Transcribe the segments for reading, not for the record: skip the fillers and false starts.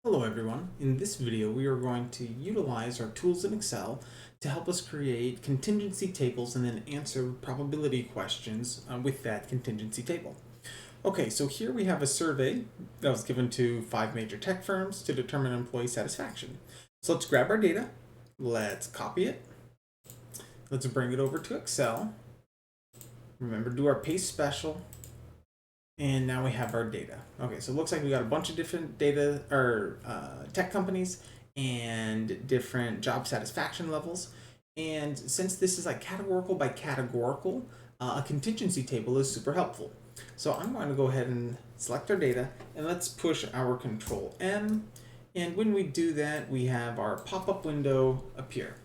Hello everyone. In this video we are going to utilize our tools in Excel to help us create contingency tables and then answer probability questions with that contingency table. Okay, so here we have a survey that was given to 5 major tech firms to determine employee satisfaction. So let's grab our data, let's copy it, let's bring it over to Excel. Remember, do our paste special. And now we have our data. Okay, so it looks like we got a bunch of different data or tech companies and different job satisfaction levels. And since this is like categorical by categorical, a contingency table is super helpful. So I'm going to go ahead and select our data and let's push our Control M. And when we do that, we have our pop-up window appear.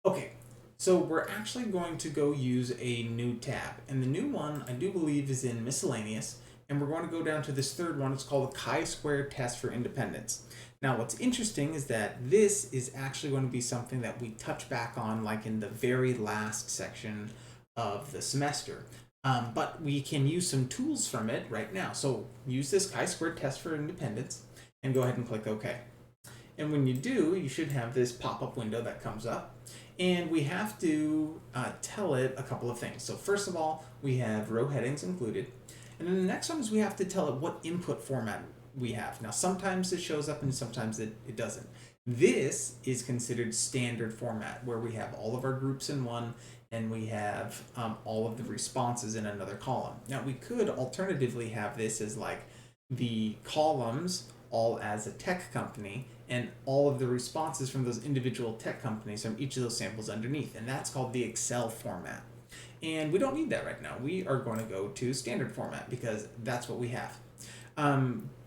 Okay, so we're actually going to go use a new tab. And the new one, I do believe, is in miscellaneous. And we're going to go down to this third one. It's called the chi-square test for independence. Now, what's interesting is that this is actually going to be something that we touch back on like in the very last section of the semester. But we can use some tools from it right now. So use this chi-square test for independence and go ahead and click OK. And when you do, you should have this pop-up window that comes up. And we have to tell it a couple of things. So first of all, we have row headings included. And then the next one is we have to tell it what input format we have. Now, sometimes it shows up and sometimes it doesn't. This is considered standard format, where we have all of our groups in one and we have all of the responses in another column. Now, we could alternatively have this as like the columns all as a tech company and all of the responses from those individual tech companies from each of those samples underneath. And that's called the Excel format. And we don't need that right now. We are going to go to standard format because that's what we have.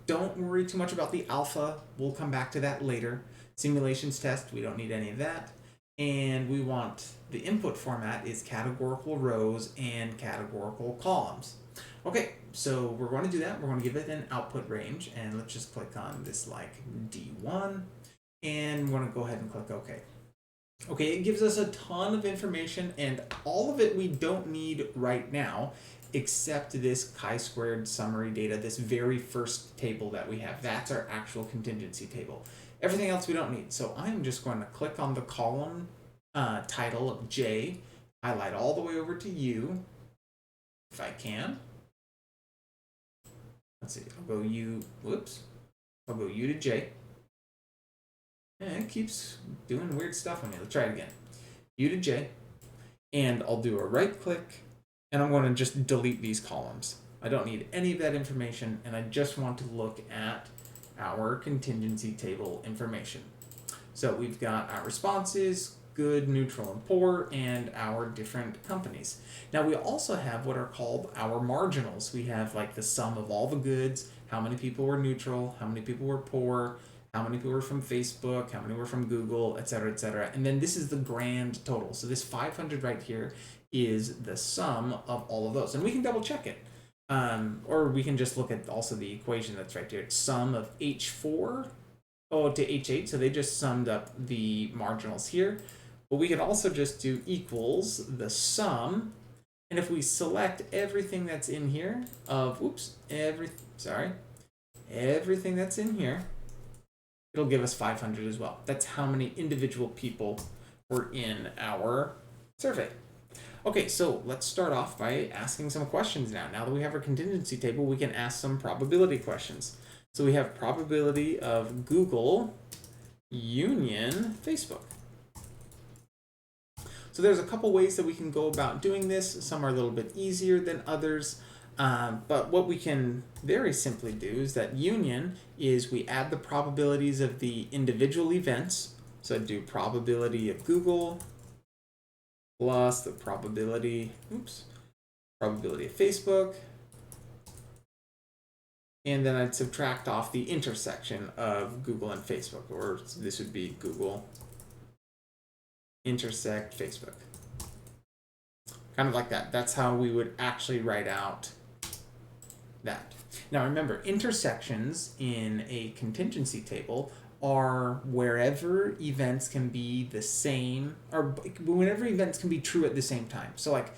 Don't worry too much about the alpha. We'll come back to that later. Simulations test, we don't need any of that. And we want the input format is categorical rows and categorical columns. Okay, so we're going to do that. We're going to give it an output range, and let's just click on this like D1, and we're going to go ahead and click OK. Okay, it gives us a ton of information, and all of it we don't need right now, except this chi-squared summary data, this very first table that we have. That's our actual contingency table. Everything else we don't need. So I'm just going to click on the column title of J, highlight all the way over to U, if I can. Let's see, I'll go U, whoops, I'll go U to J. And it keeps doing weird stuff on me. Let's try it again. U to J, and I'll do a right click, and I'm going to just delete these columns. I don't need any of that information, and I just want to look at our contingency table information. So we've got our responses, good, neutral, and poor, and our different companies. Now we also have what are called our marginals. We have like the sum of all the goods, how many people were neutral, how many people were poor, how many people were from Facebook, how many were from Google, et cetera, et cetera. And then this is the grand total. So this 500 right here is the sum of all of those. And we can double check it. Or we can just look at also the equation that's right here. It's sum of H4 to H8. So they just summed up the marginals here. But we could also just do equals the sum. And if we select everything that's in here of, everything that's in here, it'll give us 500 as well. That's how many individual people were in our survey. Okay, so let's start off by asking some questions now. Now that we have our contingency table, we can ask some probability questions. So we have probability of Google union Facebook. So there's a couple ways that we can go about doing this. Some are a little bit easier than others. But what we can very simply do is that union is we add the probabilities of the individual events. So I'd do probability of Google plus the probability of Facebook. And then I'd subtract off the intersection of Google and Facebook, or this would be Google intersect Facebook. Kind of like that. That's how we would actually write out that. Now remember, intersections in a contingency table are wherever events can be the same, or whenever events can be true at the same time. So like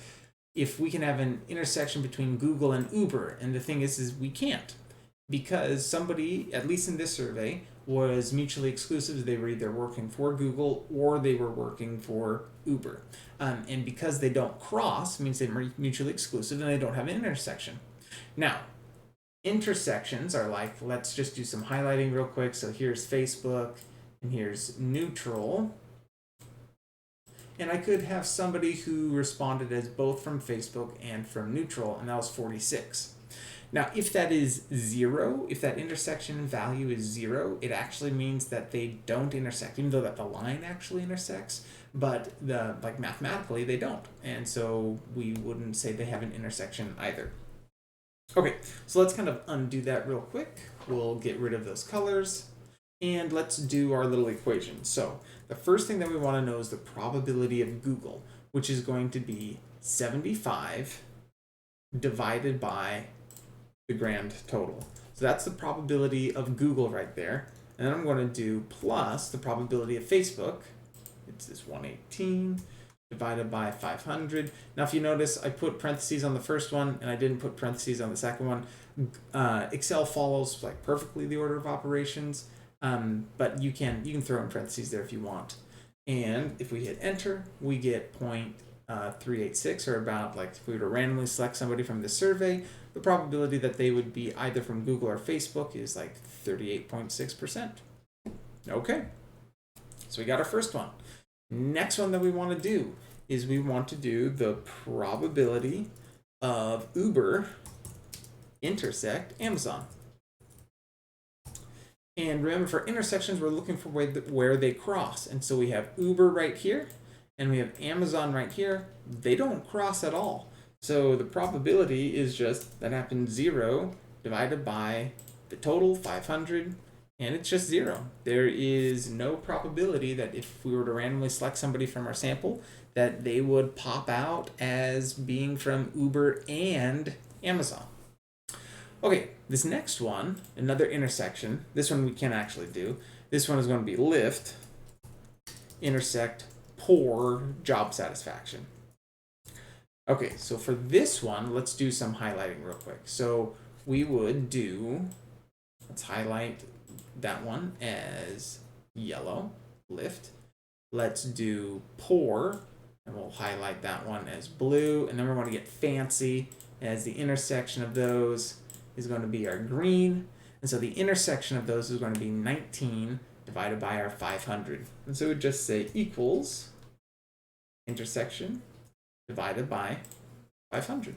if we can have an intersection between Google and Uber, and the thing is we can't. because somebody, at least in this survey, was mutually exclusive. They were either working for Google or they were working for Uber. And because they don't cross, means they're mutually exclusive and they don't have an intersection. Now, intersections are like, let's just do some highlighting real quick. So here's Facebook and here's neutral. And I could have somebody who responded as both from Facebook and from neutral, and that was 46. Now, if that is 0, if that intersection value is 0, it actually means that they don't intersect, even though that the line actually intersects, but mathematically they don't. And so we wouldn't say they have an intersection either. Okay, so let's kind of undo that real quick. We'll get rid of those colors, and let's do our little equation. So the first thing that we want to know is the probability of Google, which is going to be 75 divided by the grand total. So that's the probability of Google right there. And then I'm going to do plus the probability of Facebook. It's this 118 divided by 500. Now, if you notice, I put parentheses on the first one and I didn't put parentheses on the second one. Excel follows like perfectly the order of operations, but you can throw in parentheses there if you want. And if we hit enter, we get 0.386, or about, like, if we were to randomly select somebody from the survey, the probability that they would be either from Google or Facebook is like 38.6%. Okay, so we got our first one. Next one that we want to do is we want to do the probability of Uber intersect Amazon. And remember, for intersections, we're looking for where they cross. And so we have Uber right here, and we have Amazon right here. They don't cross at all. So the probability is just that happens 0 divided by the total, 500, and it's just 0. There is no probability that if we were to randomly select somebody from our sample, that they would pop out as being from Uber and Amazon. Okay, this next one, another intersection. This one we can't actually do. This one is going to be Lyft intersect poor job satisfaction. Okay, so for this one, let's do some highlighting real quick. So we would do, let's highlight that one as yellow, Lyft. Let's do poor, and we'll highlight that one as blue. And then we're going to get fancy, as the intersection of those is going to be our green. And so the intersection of those is going to be 19 divided by our 500. And so we would just say equals intersection divided by 500.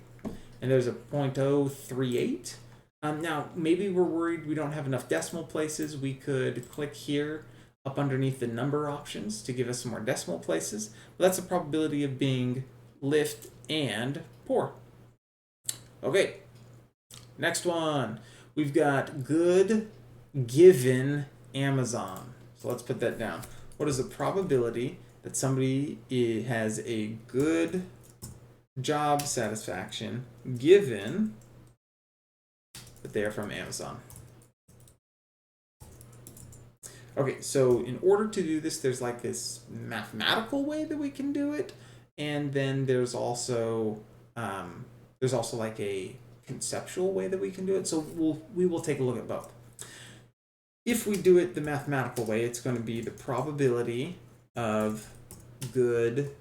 And there's a 0.038. Now, maybe we're worried we don't have enough decimal places. We could click here up underneath the number options to give us some more decimal places. But that's the probability of being Lyft and poor. Okay, next one. We've got good given Amazon. So let's put that down. What is the probability that somebody has a good job satisfaction given that they are from Amazon? Okay, so in order to do this, there's like this mathematical way that we can do it, and then there's also like a conceptual way that we can do it. So we will take a look at both. If we do it the mathematical way, it's going to be the probability of good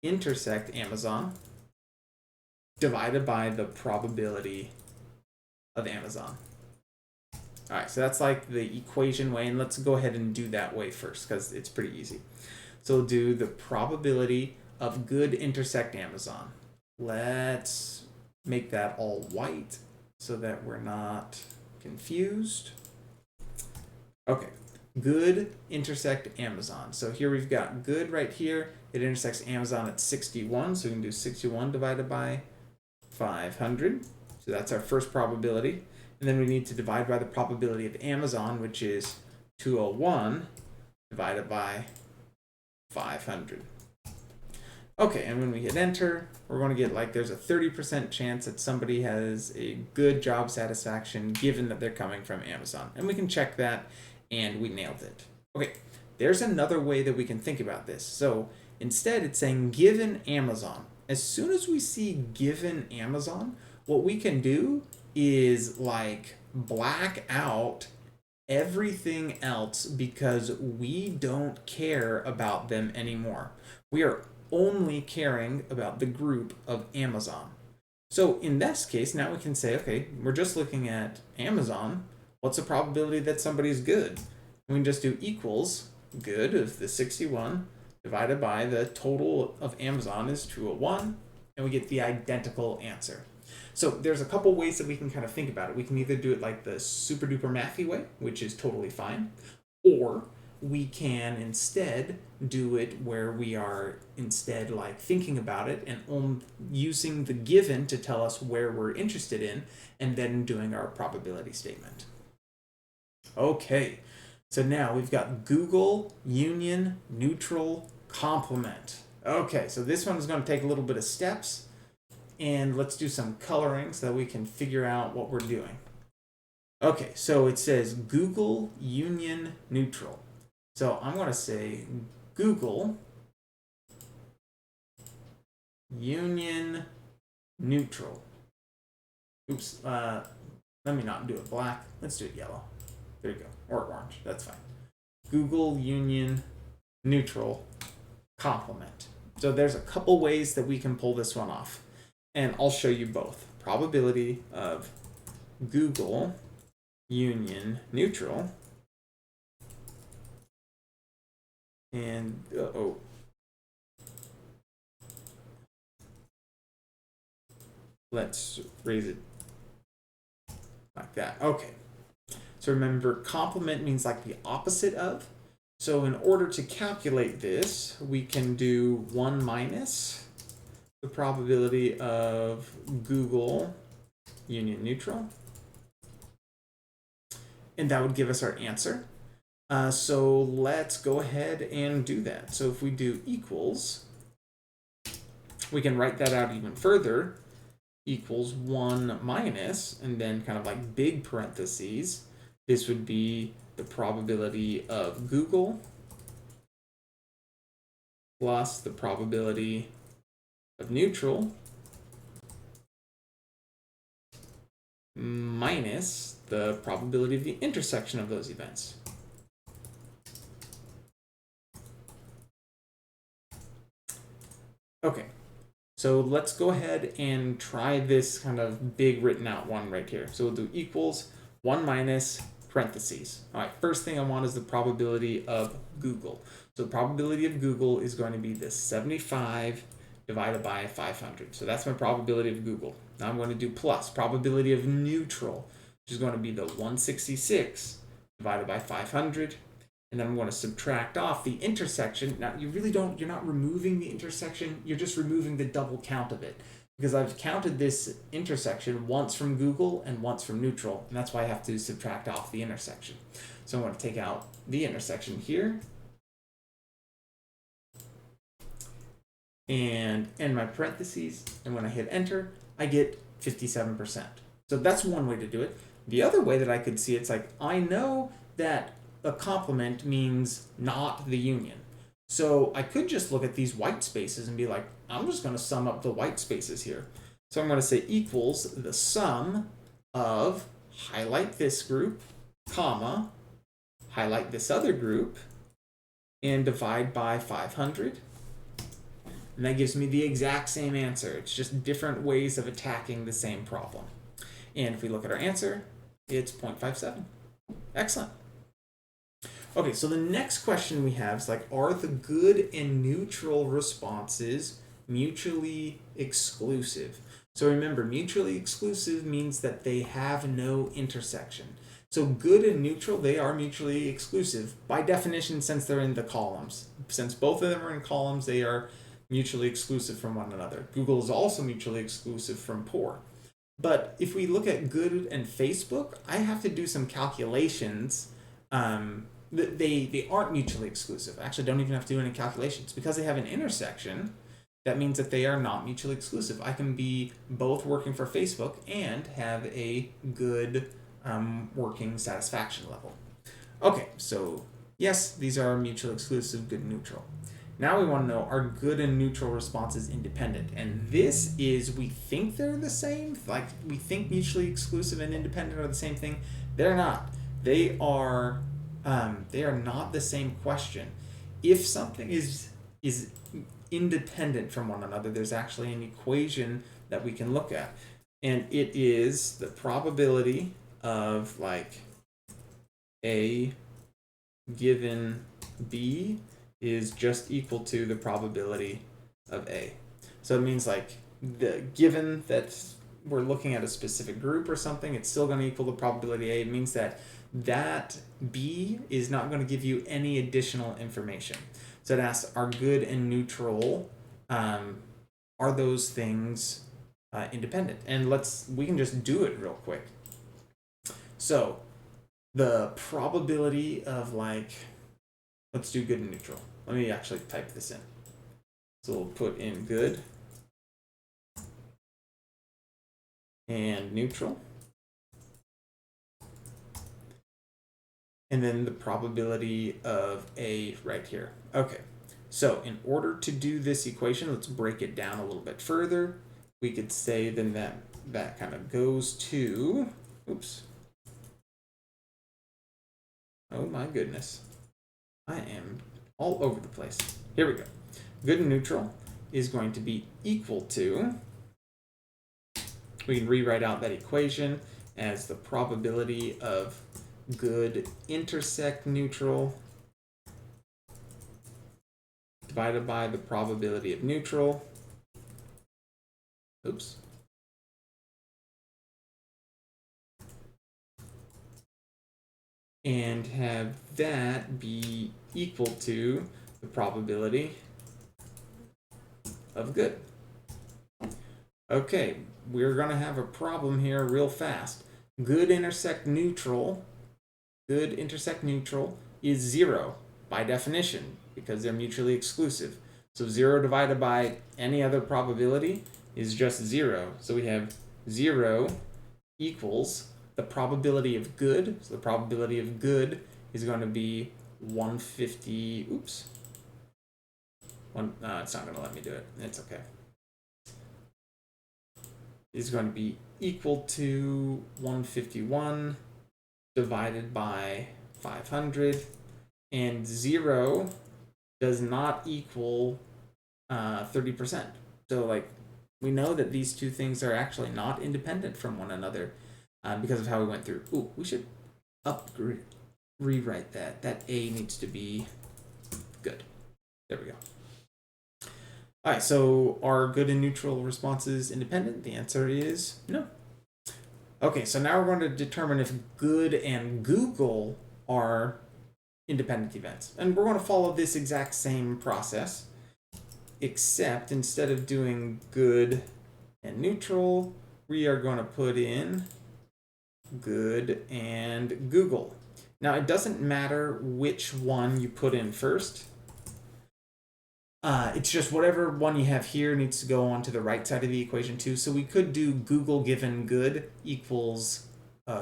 intersect Amazon divided by the probability of Amazon. All right, so that's like the equation way, and let's go ahead and do that way first because it's pretty easy. So we'll do the probability of good intersect Amazon. Let's make that all white so that we're not confused. Okay, good intersect Amazon. So here we've got good right here. It intersects Amazon at 61, so we can do 61 divided by 500. So that's our first probability. And then we need to divide by the probability of Amazon, which is 201 divided by 500. Okay, and when we hit enter, we're going to get like there's a 30% chance that somebody has a good job satisfaction given that they're coming from Amazon. And we can check that, and we nailed it. Okay, there's another way that we can think about this. So instead, it's saying given Amazon. As soon as we see given Amazon, what we can do is like black out everything else because we don't care about them anymore. We are only caring about the group of Amazon. So in this case, now we can say, okay, we're just looking at Amazon. What's the probability that somebody's good? We can just do equals good of the 61 divided by the total of Amazon is 201, and we get the identical answer. So there's a couple ways that we can kind of think about it. We can either do it like the super duper mathy way, which is totally fine, or we can instead do it where we are instead like thinking about it and using the given to tell us where we're interested in, and then doing our probability statement. Okay, so now we've got Google, union, neutral, complement. Okay, so this one is going to take a little bit of steps, and let's do some coloring so that we can figure out what we're doing. Okay, so it says Google, union, neutral. So I'm going to say Google, union, neutral. Oops, let me not do it black. Let's do it yellow. There you go. Or orange. That's fine. Google, union, neutral, complement. So there's a couple ways that we can pull this one off. And I'll show you both. Probability of Google, union, neutral. And, let's raise it like that. Okay. So remember, complement means like the opposite of. So in order to calculate this, we can do 1 minus the probability of Google, union, neutral. And that would give us our answer. So let's go ahead and do that. So if we do equals, we can write that out even further. Equals 1 minus, and then kind of like big parentheses. This would be the probability of Google plus the probability of neutral minus the probability of the intersection of those events. Okay, so let's go ahead and try this kind of big written out one right here. So we'll do equals 1 minus parentheses. All right, first thing I want is the probability of Google. So the probability of Google is going to be the 75 divided by 500. So that's my probability of Google. Now I'm going to do plus probability of neutral, which is going to be the 166 divided by 500. And then I'm going to subtract off the intersection. Now you're not removing the intersection, you're just removing the double count of it. Because I've counted this intersection once from Google and once from neutral, and that's why I have to subtract off the intersection. So I'm going to take out the intersection here and end my parentheses, and when I hit enter, I get 57%. So that's one way to do it. The other way that I could see it's like, I know that a complement means not the union. So I could just look at these white spaces and be like, I'm just going to sum up the white spaces here. So I'm going to say equals the sum of highlight this group, comma, highlight this other group, and divide by 500. And that gives me the exact same answer. It's just different ways of attacking the same problem. And if we look at our answer, it's 0.57. Excellent. Okay, so the next question we have is like, are the good and neutral responses mutually exclusive? So remember, mutually exclusive means that they have no intersection. So good and neutral, they are mutually exclusive by definition since they're in the columns. Since both of them are in columns, they are mutually exclusive from one another. Google is also mutually exclusive from poor. But if we look at good and Facebook, I have to do some calculations. They aren't mutually exclusive. I actually don't even have to do any calculations. Because they have an intersection, that means that they are not mutually exclusive. I can be both working for Facebook and have a good working satisfaction level. Okay, so yes, these are mutually exclusive, good and neutral. Now we want to know, are good and neutral responses independent? And this is, we think they're the same. Like, we think mutually exclusive and independent are the same thing. They're not. They are not the same question. If something is independent from one another, there's actually an equation that we can look at. And it is the probability of like A given B is just equal to the probability of A. So it means like given that we're looking at a specific group or something, it's still going to equal the probability A. It means that B is not going to give you any additional information. So it asks, are good and neutral, are those things independent? And we can just do it real quick. So the probability of let's do good and neutral. Let me actually type this in. So we'll put in good and neutral. And then the probability of A right here. Okay, so in order to do this equation, let's break it down a little bit further. We could say then that kind of goes to, oops. Oh my goodness. I am all over the place. Here we go. Good and neutral is going to be equal to, we can rewrite out that equation as the probability of good intersect neutral divided by the probability of neutral. Oops. And have that be equal to the probability of good. Okay, we're going to have a problem here real fast. Good intersect neutral is 0 by definition because they're mutually exclusive. So 0 divided by any other probability is just 0. So we have 0 equals the probability of good. So the probability of good is going to be 150. Oops. No, it's not going to let me do it. It's okay. Is going to be equal to 151 divided by 500, and 0 does not equal 30%. So we know that these two things are actually not independent from one another because of how we went through. Ooh, we should rewrite that. That A needs to be good. There we go. All right, so are good and neutral responses independent? The answer is no. Okay, so now we're going to determine if good and Google are independent events. And we're going to follow this exact same process, except instead of doing good and neutral, we are going to put in good and Google. Now, it doesn't matter which one you put in first. It's just whatever one you have here needs to go on to the right side of the equation too. So we could do Google given good equals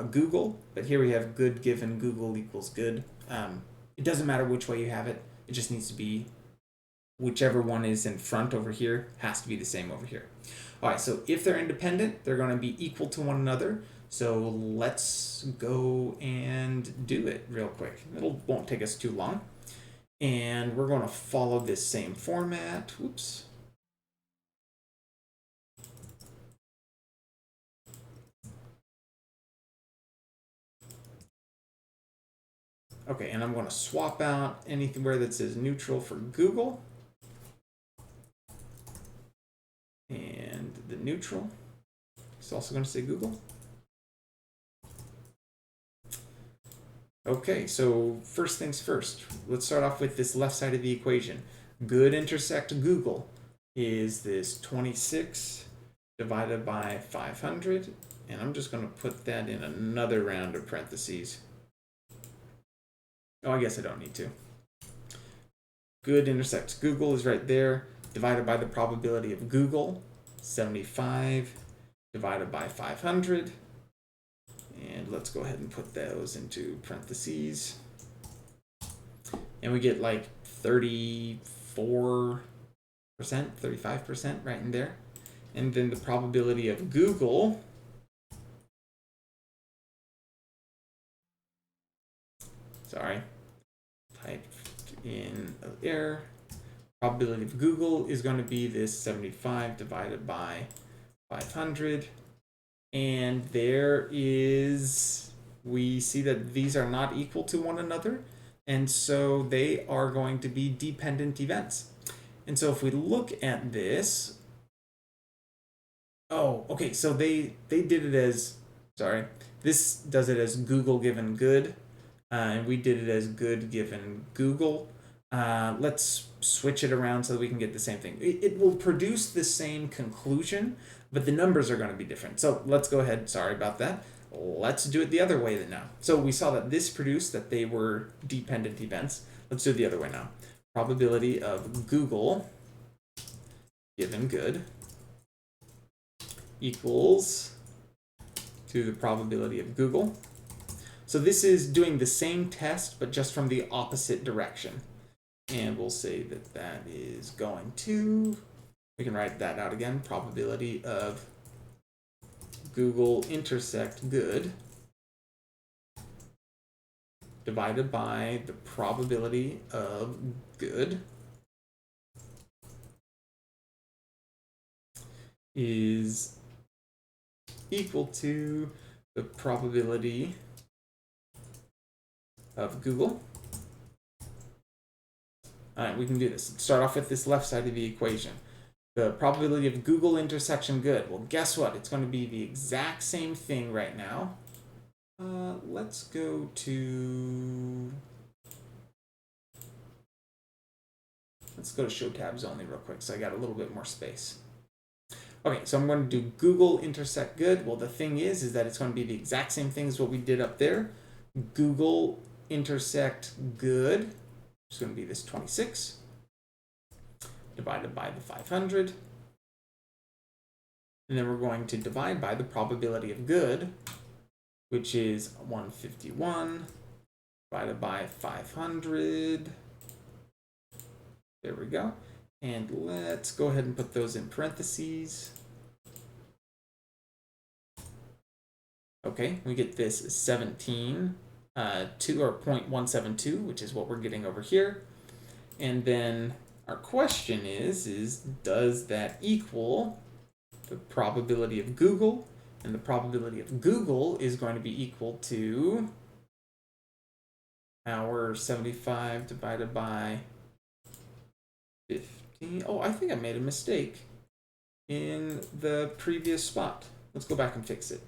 Google, but here we have good given Google equals good. It doesn't matter which way you have it. It just needs to be whichever one is in front over here has to be the same over here. All right, so if they're independent, they're going to be equal to one another. So let's go and do it real quick. Won't take us too long. And we're going to follow this same format. Whoops. Okay, and I'm going to swap out anywhere that says neutral for Google. And the neutral is also going to say Google. Okay, so first things first, let's start off with this left side of the equation. Good intersect Google is this 26 divided by 500, and I'm just going to put that in another round of parentheses. Oh, I guess I don't need to. Good intersects Google is right there, divided by the probability of Google, 75 divided by 500. And let's go ahead and put those into parentheses. And we get 34 34%, 35%, right in there. And then the probability of Google, sorry, typed in an error. Probability of Google is going to be this 75 divided by 500. And there is, we see that these are not equal to one another. And so they are going to be dependent events. And so if we look at this, oh, okay, so they did it as, sorry, this does it as Google given good, and we did it as good given Google. Let's switch it around so that we can get the same thing. It will produce the same conclusion, but the numbers are going to be different. So let's go ahead, sorry about that. Let's do it the other way now. So we saw that this produced that they were dependent events. Let's do it the other way now. Probability of Google given good equals to the probability of Google. So this is doing the same test, but just from the opposite direction. And we'll say that that is going to, we can write that out again, probability of Google intersect good divided by the probability of good is equal to the probability of Google. All right, we can do this. Start off with this left side of the equation. The probability of Google intersection good. Well, guess what? It's going to be the exact same thing right now. Let's go to show tabs only real quick, so I got a little bit more space. Okay, so I'm going to do Google intersect good. Well, the thing is that it's going to be the exact same thing as what we did up there. Google intersect good. It's going to be this 26 divided by the 500. And then we're going to divide by the probability of good, which is 151 divided by 500. There we go. And let's go ahead and put those in parentheses. Okay, we get this 17, 2 or 0.172, which is what we're getting over here. And then our question is does that equal the probability of Google? And the probability of Google is going to be equal to our 75 divided by 15. Oh, I think I made a mistake in the previous spot. Let's go back and fix it.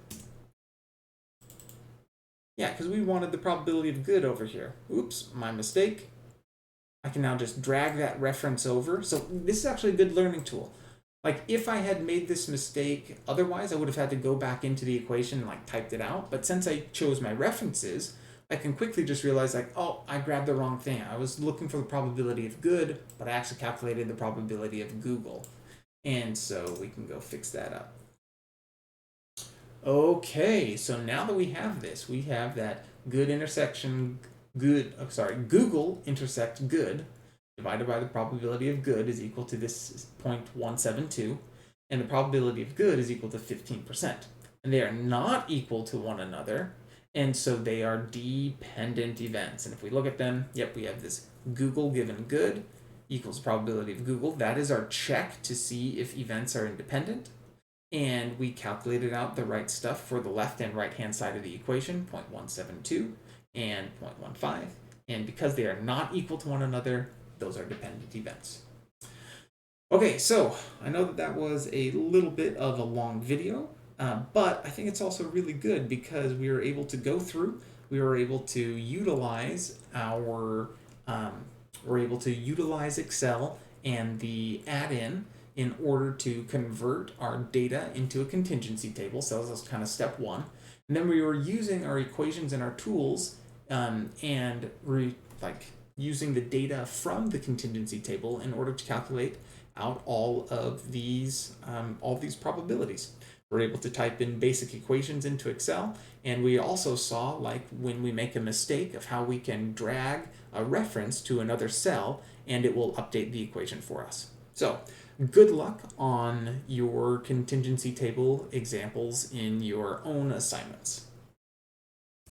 Yeah, because we wanted the probability of good over here. Oops, my mistake. I can now just drag that reference over. So this is actually a good learning tool. Like if I had made this mistake otherwise, I would have had to go back into the equation and like typed it out. But since I chose my references, I can quickly just realize like, oh, I grabbed the wrong thing. I was looking for the probability of good, but I actually calculated the probability of Google. And so we can go fix that up. Okay, so now that we have this, we have that good intersection, Google intersect good divided by the probability of good is equal to this 0.172, and the probability of good is equal to 15%. And they are not equal to one another, and so they are dependent events. And if we look at them, yep, we have this Google given good equals probability of Google. That is our check to see if events are independent. And we calculated out the right stuff for the left and right hand side of the equation, 0.172 and 0.15. And because they are not equal to one another, those are dependent events. Okay, so I know that that was a little bit of a long video, but I think it's also really good because we were able to go through, we were able to utilize Excel and the add-in in order to convert our data into a contingency table. So that's kind of step one. And then we were using our equations and our tools using the data from the contingency table in order to calculate out all of these probabilities. We're able to type in basic equations into Excel, and we also saw, like when we make a mistake, of how we can drag a reference to another cell and it will update the equation for us. So good luck on your contingency table examples in your own assignments.